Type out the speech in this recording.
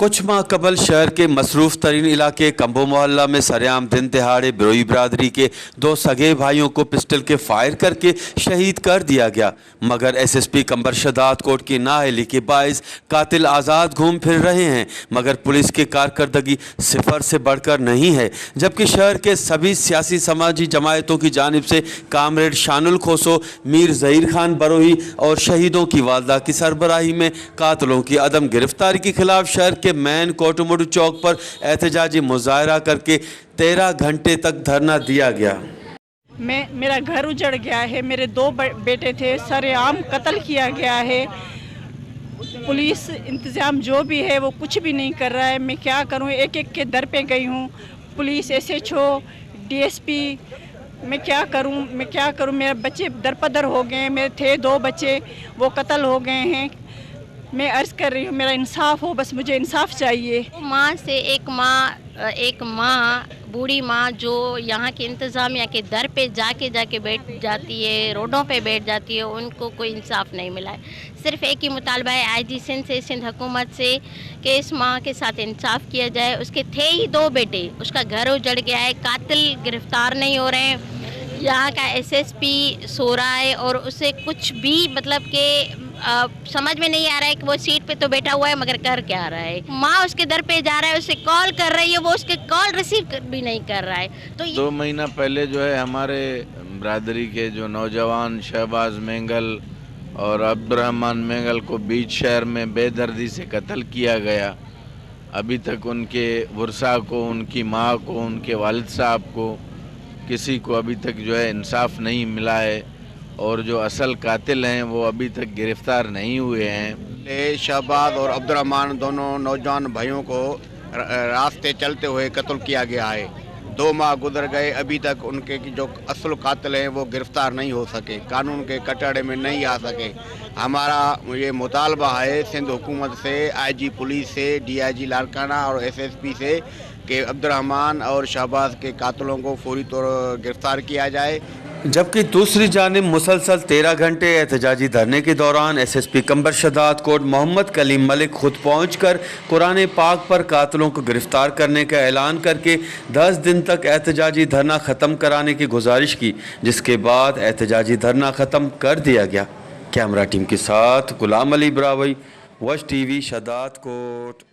कुछ माह कबल शहर के मसरूफ़ तरीन इलाके कंबो मोहल्ला में सरेआम दिन दिहाड़े बिरोई बरादरी के दो सगे भाइयों को पिस्टल के फायर करके शहीद कर दिया गया, मगर SSP कंबर शदात कोर्ट की नाअहली के बाइस कातिल आज़ाद घूम फिर रहे हैं, मगर पुलिस की कारकर्दगी सिफर से बढ़कर नहीं है। जबकि शहर के सभी सियासी समाजी जमायतों की जानिब से कामरेड शानुल खोसो, मीर ज़हीर खान बरोही और शहीदों की वालदा की सरबराही में कातिलों की अदम गिरफ्तारी के खिलाफ शहर के मैन कोटमुड चौक पर एहतजाजी मुजाहरा करके 13 घंटे तक धरना दिया गया। मेरा घर उजड़ गया है, मेरे दो बेटे थे, सरेआम कत्ल किया गया है। पुलिस इंतज़ाम जो भी है वो कुछ भी नहीं कर रहा है। मैं क्या करूं, एक एक के दर पे गई हूं, पुलिस SHO DSP, मैं क्या करूं। मेरे बच्चे दरपदर हो गए, मेरे थे 2 बच्चे वो कत्ल हो गए हैं। मैं अर्ज़ कर रही हूँ मेरा इंसाफ हो, बस मुझे इंसाफ चाहिए। माँ से एक माँ बूढ़ी माँ जो यहाँ के इंतज़ामिया के दर पे जाके बैठ जाती है, रोडों पे बैठ जाती है, उनको कोई इंसाफ नहीं मिला है। सिर्फ एक ही मुतालबा है IG सिंध से, सिंध हुकूमत से, कि इस माँ के साथ इंसाफ किया जाए। उसके थे ही 2 बेटे, उसका घर उजड़ गया है, कातिल गिरफ्तार नहीं हो रहे हैं, यहाँ का SSP सो रहा है और उसे कुछ भी मतलब कि समझ में नहीं आ रहा है कि वो सीट पे तो बैठा हुआ है मगर कर क्या रहा है। माँ उसके दर पे जा रहा है, उसे कॉल कर रही है, वो उसके कॉल रिसीव भी नहीं कर रहा है। तो 2 महीना पहले जो है हमारे बरादरी के जो नौजवान शहबाज मेंगल और अब्दुर्रहमान मेंगल को बीच शहर में बेदर्दी से कत्ल किया गया। अभी तक उनके वर्सा को, उनकी माँ को, उनके वालिद साहब को, किसी को अभी तक जो है इंसाफ नहीं मिला है और जो असल कातिल हैं वो अभी तक गिरफ्तार नहीं हुए हैं। शहबाज और अब्दुर्रहमान दोनों नौजवान भाइयों को रास्ते चलते हुए कत्ल किया गया है। 2 माह गुजर गए, अभी तक उनके जो असल कातिल हैं वो गिरफ्तार नहीं हो सके, कानून के कटघरे में नहीं आ सके। हमारा ये मुतालबा है सिंध हुकूमत से, IG पुलिस से, DIG लाड़काना और SSP से कि अब्दुर्रहमान और शहबाज के कातिलों को फौरी तौर गिरफ्तार किया जाए। जबकि दूसरी जानिब मुसलसल 13 घंटे एहतजाजी धरने के दौरान SSP कंबर शदात कोर्ट मोहम्मद कलीम मलिक खुद पहुंचकर कुरान पाक पर कातिलों को गिरफ्तार करने का ऐलान करके 10 दिन तक एहतजाजी धरना ख़त्म कराने की गुजारिश की, जिसके बाद एहतजाजी धरना ख़त्म कर दिया गया। कैमरा टीम के साथ गुलाम अली ब्रावई, वश TV शदात कोट।